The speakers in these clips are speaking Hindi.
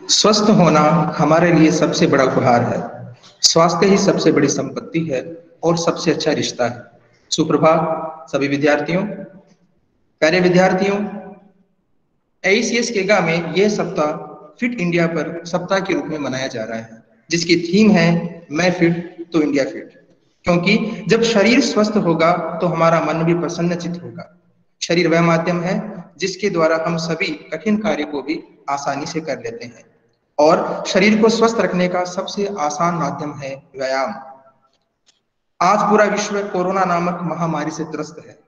स्वस्थ होना हमारे लिए सबसे बड़ा उपहार है। स्वास्थ्य ही सबसे बड़ी संपत्ति है और सबसे अच्छा रिश्ता है। सुप्रभात सभी विद्यार्थियों, प्यारे विद्यार्थियों। एईसीएस केगा में यह सप्ताह फिट इंडिया पर सप्ताह के रूप में मनाया जा रहा है, जिसकी थीम है मैं फिट तो इंडिया फिट। क्योंकि जब शरीर स्वस्थ होगा तो हमारा मन भी प्रसन्नचित होगा। शरीर वह माध्यम है जिसके द्वारा हम सभी कठिन कार्य को भी आसानी से कर लेते हैं, और शरीर को स्वस्थ रखने का सबसे आसान माध्यम है व्यायाम। आज पूरा विश्व कोरोना नामक महामारी से त्रस्त है।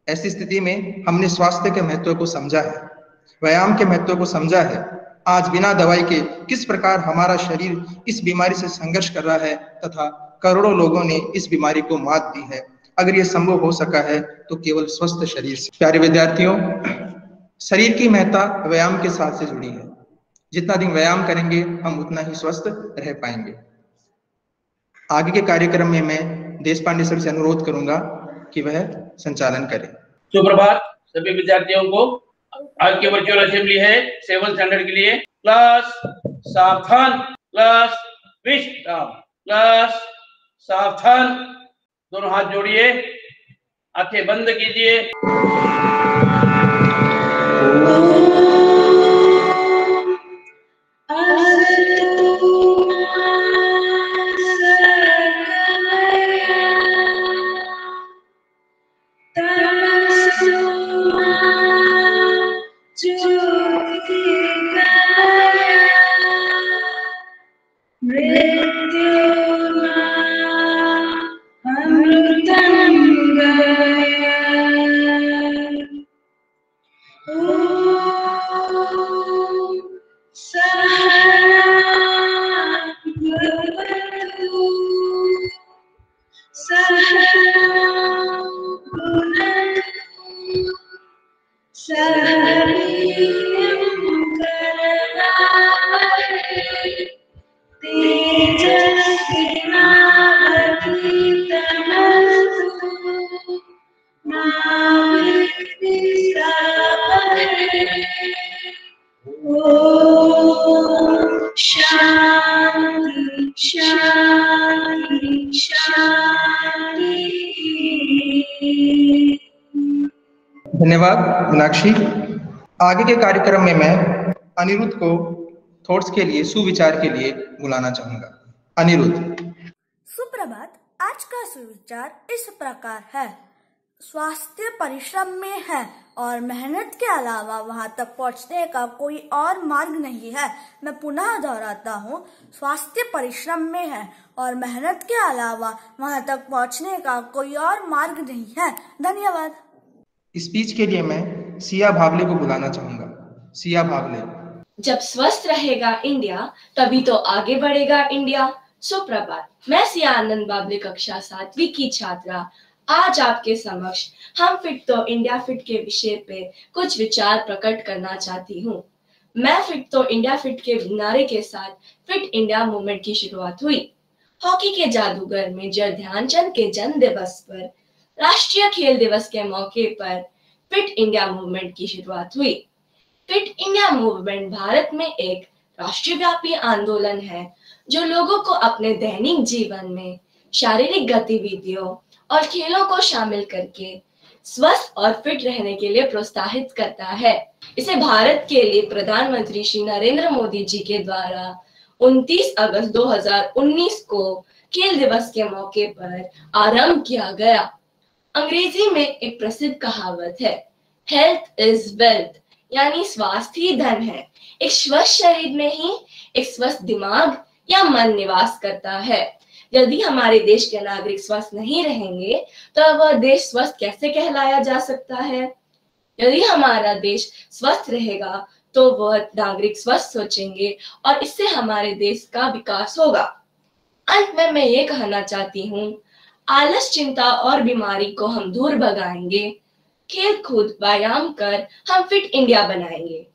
ऐसी स्थिति में हमने स्वास्थ्य के महत्व को समझा है, व्यायाम के महत्व को समझा है। आज बिना दवाई के किस प्रकार हमारा शरीर इस बीमारी से संघर्ष कर रहा है तथा करोड़ों लोगों ने इस बीमारी को मात दी है। अगर यह संभव हो सका है तो केवल स्वस्थ शरीर से। प्यारे विद्यार्थियों, शरीर की महत्ता व्यायाम के साथ से जुड़ी है। जितना दिन व्यायाम करेंगे हम उतना ही स्वस्थ रह पाएंगे। आगे के कार्यक्रम में मैं देश पांडे सर से अनुरोध करूंगा कि वह संचालन करें। सुप्रभात सभी विद्यार्थियों को। आज की वर्चुअल असेंबली है 7th स्टैंडर्ड के लिए। क्लास सावधान, क्लास विश्राम, क्लास सावधान। दोनों हाथ जोड़िए, आंखें बंद कीजिए। धन्यवाद मीनाक्षी। आगे के कार्यक्रम में मैं अनिरुद्ध को थॉट्स के लिए, सुविचार के लिए बुलाना चाहूंगा। अनिरुद्ध। सुप्रभात। आज का सुविचार इस प्रकार है। स्वास्थ्य परिश्रम में है और मेहनत के अलावा वहां तक पहुंचने का कोई और मार्ग नहीं है। मैं पुनः दोहराता हूँ, स्वास्थ्य परिश्रम में है और मेहनत के अलावा वहां तक पहुंचने का कोई और मार्ग नहीं है। धन्यवाद। स्पीच के लिए मैं सिया भावले को बुलाना चाहूंगा। सिया भावले। जब स्वस्थ रहेगा इंडिया तभी तो आगे बढ़ेगा इंडिया। सुप्रभात, मैं सिया आनंद बावले कक्षा 7वीं की छात्रा आज आपके समक्ष हम फिट तो इंडिया फिट के विषय पे कुछ विचार प्रकट करना चाहती हूँ। मैं फिट तो इंडिया फिट के नारे के साथ फिट इंडिया मूवमेंट की शुरुआत हुई। हॉकी के जादूगर मेजर ध्यानचंद के जन्म दिवस पर, राष्ट्रीय खेल दिवस के मौके पर फिट इंडिया मूवमेंट की शुरुआत हुई। फिट इंडिया मूवमेंट भारत में एक राष्ट्रव्यापी आंदोलन है जो लोगों को अपने दैनिक जीवन में शारीरिक गतिविधियों और खेलों को शामिल करके स्वस्थ और फिट रहने के लिए प्रोत्साहित करता है। इसे भारत के लिए प्रधानमंत्री श्री नरेंद्र मोदी जी के द्वारा 29 अगस्त 2019 को खेल दिवस के मौके पर आरंभ किया गया। अंग्रेजी में एक प्रसिद्ध कहावत है, हेल्थ इज वेल्थ, यानी स्वास्थ्य ही धन है। एक स्वस्थ शरीर में ही एक स्वस्थ दिमाग या मन निवास करता है। यदि हमारे देश के नागरिक स्वस्थ नहीं रहेंगे तो वह देश स्वस्थ कैसे कहलाया जा सकता है। यदि हमारा देश स्वस्थ रहेगा तो वह नागरिक स्वस्थ सोचेंगे और इससे हमारे देश का विकास होगा। अंत में मैं ये कहना चाहती हूँ, आलस, चिंता और बीमारी को हम दूर भगाएंगे। खेल कूद व्यायाम कर हम फिट इंडिया बनाएंगे।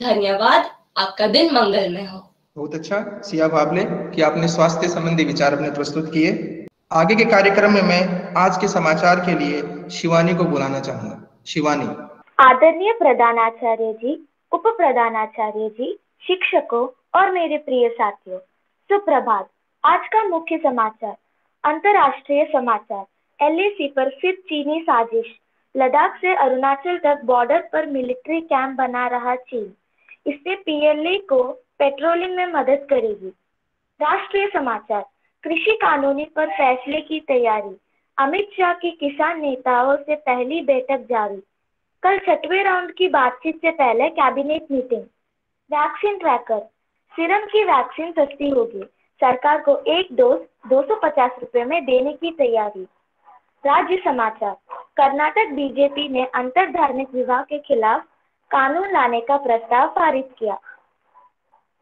धन्यवाद। आपका दिन मंगलमय हो। बहुत अच्छा सिया भावले कि आपने स्वास्थ्य संबंधी विचार अपने प्रस्तुत किए। आगे के कार्यक्रम में मैं आज के समाचार के लिए शिवानी को बुलाना चाहूंगा। शिवानी। आदरणीय प्रधानाचार्य जी, उप प्रधानाचार्य जी, शिक्षकों और मेरे प्रिय साथियों, सुप्रभात। आज का मुख्य समाचार। अंतर्राष्ट्रीय समाचार। LAC पर फिर चीनी साजिश। लद्दाख से अरुणाचल तक बॉर्डर पर मिलिट्री कैंप बना रहा चीन। इससे PLA को पेट्रोलिंग में मदद करेगी। राष्ट्रीय समाचार। कृषि कानूनी पर फैसले की तैयारी। अमित शाह की किसान नेताओं से पहली बैठक जारी। कल 6वें राउंड की बातचीत से पहले cabinet meeting. Vaccine tracker. Serum की वैक्सीन सस्ती होगी। सरकार को एक डोज 250 रुपए में देने की तैयारी। राज्य समाचार। कर्नाटक बीजेपी ने अंतर धार्मिक विवाह के खिलाफ कानून लाने का प्रस्ताव पारित किया।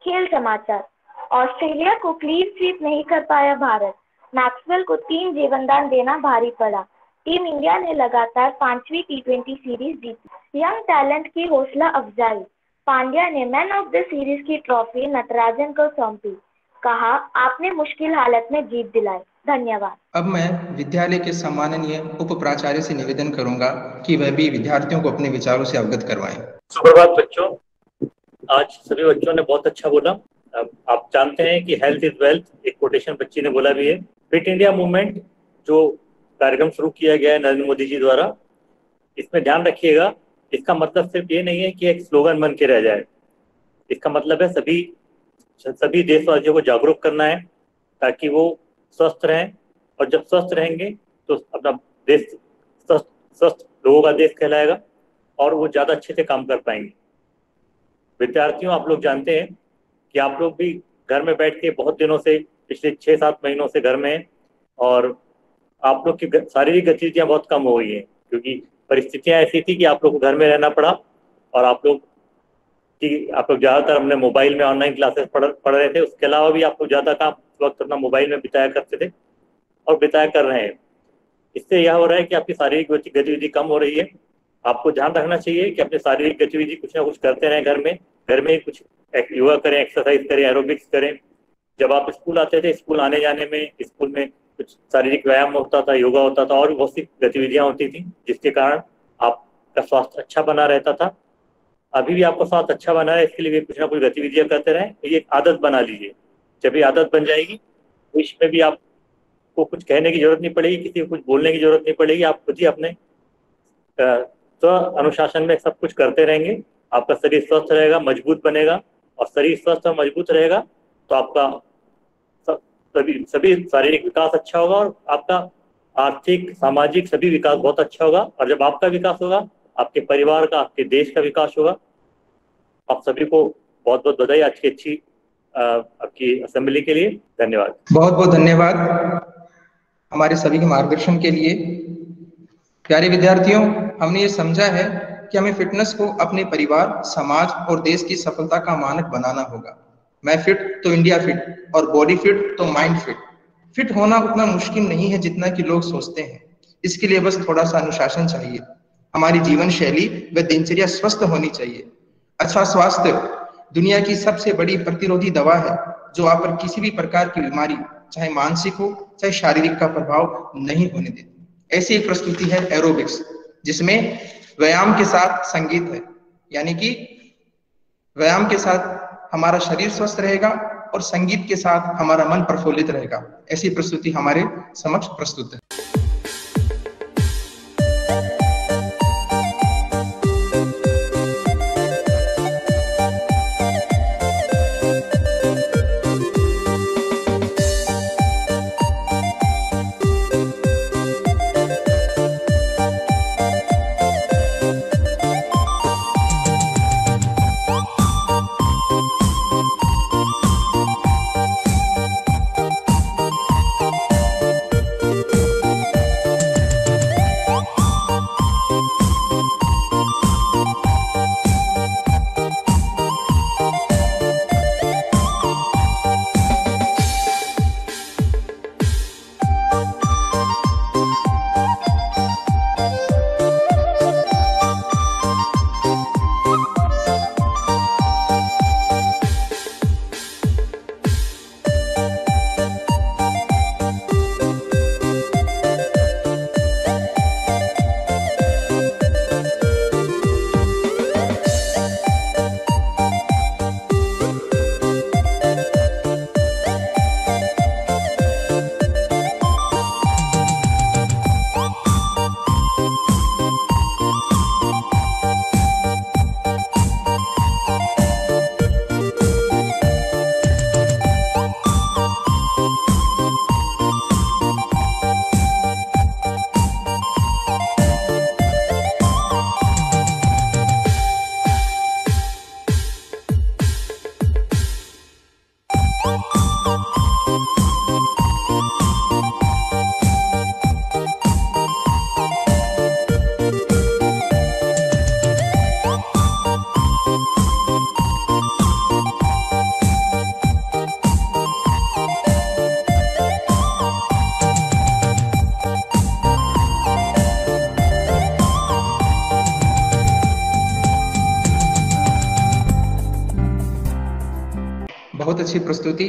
खेल समाचार। ऑस्ट्रेलिया को क्लीन स्वीप नहीं कर पाया भारत। मैक्सवेल को 3 जीवनदान देना भारी पड़ा। टीम इंडिया ने लगातार 5वीं T20 सीरीज जीती। यंग टैलेंट की हौसला अफजाई। पांड्या ने मैन ऑफ द सीरीज की ट्रॉफी नटराजन को सौंपी। कहा, आपने मुश्किल हालत में जीत दिलाई। धन्यवाद। अब मैं विद्यालय के सम्माननीय उप प्राचार्य से निवेदन करूंगा कि वह भी विद्यार्थियों को अपने विचारों से अवगत करवाएं। सुप्रभात बच्चों। आज सभी बच्चों ने बहुत अच्छा बोला। आप जानते हैं कि हेल्थ इज वेल्थ, एक कोटेशन बच्ची ने बोला भी है। फिट इंडिया मूवमेंट जो कार्यक्रम शुरू किया गया है नरेंद्र मोदी जी द्वारा, इसमें ध्यान रखिएगा, इसका मतलब सिर्फ ये नहीं है कि एक स्लोगन बन के रह जाए। इसका मतलब है सभी देशवासियों को जागरूक करना है ताकि वो स्वस्थ रहें, और जब स्वस्थ रहेंगे तो अपना देश स्वस्थ लोगों का देश कहलाएगा और वो ज़्यादा अच्छे से काम कर पाएंगे। विद्यार्थियों, आप लोग जानते हैं कि आप लोग भी घर में बैठ के बहुत दिनों से, पिछले 6-7 महीनों से घर में हैं, और आप लोग की शारीरिक गतिविधियां बहुत कम हो गई हैं क्योंकि परिस्थितियां ऐसी थी कि आप लोग को घर में रहना पड़ा, और आप लोग ज़्यादातर अपने मोबाइल में ऑनलाइन क्लासेस पढ़ रहे थे। उसके अलावा भी आप लोग ज़्यादा काम वक्त अपना मोबाइल में बिताया करते थे और बिताया कर रहे हैं। इससे यह हो रहा है कि आपकी शारीरिक गतिविधि कम हो रही है। आपको ध्यान रखना चाहिए कि अपनी शारीरिक गतिविधि कुछ ना कुछ करते रहें घर में कुछ योगा करें, एक्सरसाइज करें, एरोबिक्स करें। जब आप स्कूल आते थे, स्कूल आने जाने में स्कूल में कुछ शारीरिक व्यायाम होता था, योगा होता था और भी बहुत सी गतिविधियां होती थी जिसके कारण आपका स्वास्थ्य अच्छा बना रहता था। अभी भी आपका स्वास्थ्य अच्छा बना है, इसके लिए कुछ ना कुछ गतिविधियां करते रहें। ये एक आदत बना लीजिए। जब ये आदत बन जाएगी तो इसमें भी आपको कुछ कहने की जरूरत नहीं पड़ेगी, किसी को कुछ बोलने की जरूरत नहीं पड़ेगी। आप खुद ही अपने स्व अनुशासन में सब कुछ करते रहेंगे। आपका शरीर स्वस्थ रहेगा, मजबूत बनेगा, और शरीर स्वस्थ और मजबूत रहेगा तो आपका सभी शारीरिक विकास अच्छा होगा और आपका आर्थिक, सामाजिक सभी विकास बहुत अच्छा होगा। और जब आपका विकास होगा, आपके परिवार का, आपके देश का विकास होगा। आप सभी को बहुत बहुत बधाई आज की अच्छी आपकी असेंबली के लिए। धन्यवाद। बहुत बहुत धन्यवाद हमारे सभी के मार्गदर्शन के लिए। प्यारे विद्यार्थियों, हमने ये समझा है कि हमें फिटनेस को अपने परिवार, समाज और देश की सफलता का मानक बनाना होगा। मैं फिट तो इंडिया फिट, और बॉडी फिट तो माइंड फिट। फिट होना उतना मुश्किल नहीं है जितना कि लोग सोचते हैं। इसके लिए बस थोड़ा सा अनुशासन चाहिए। हमारी जीवन शैली व दिनचर्या स्वस्थ होनी चाहिए। अच्छा स्वास्थ्य दुनिया की सबसे बड़ी प्रतिरोधी दवा है जो आप पर किसी भी प्रकार की बीमारी, चाहे मानसिक हो चाहे शारीरिक, का प्रभाव नहीं होने देती। ऐसी एक प्रस्तुति है एरोबिक्स, जिसमें व्यायाम के साथ संगीत है, यानी कि व्यायाम के साथ हमारा शरीर स्वस्थ रहेगा और संगीत के साथ हमारा मन प्रफुल्लित रहेगा। ऐसी प्रस्तुति हमारे समक्ष प्रस्तुत है। बहुत अच्छी प्रस्तुति।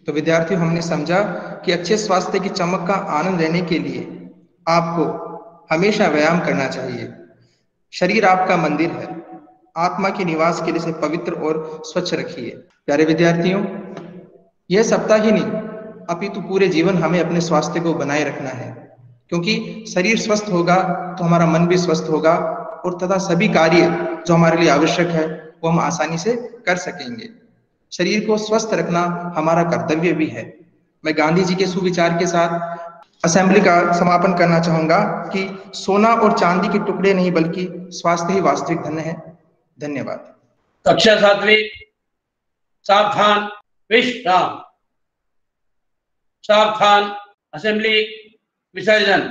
तो विद्यार्थियों, हमने समझा कि अच्छे स्वास्थ्य की चमक का आनंद लेने के लिए आपको हमेशा व्यायाम करना चाहिए। शरीर आपका मंदिर है, आत्मा के निवास के लिए इसे पवित्र और स्वच्छ रखिए। प्यारे विद्यार्थियों, यह सप्ताह ही नहीं अपितु पूरे जीवन हमें अपने स्वास्थ्य को बनाए रखना है, क्योंकि शरीर स्वस्थ होगा तो हमारा मन भी स्वस्थ होगा और तथा सभी कार्य जो हमारे लिए आवश्यक है वो हम आसानी से कर सकेंगे। शरीर को स्वस्थ रखना हमारा कर्तव्य भी है। मैं गांधी जी के सुविचार के साथ असेंबली का समापन करना चाहूंगा कि सोना और चांदी के टुकड़े नहीं बल्कि स्वास्थ्य ही वास्तविक धन है। धन्यवाद। कक्षा 7वीं, सावधान, विश्राम। सावधान, असेंबली विसर्जन।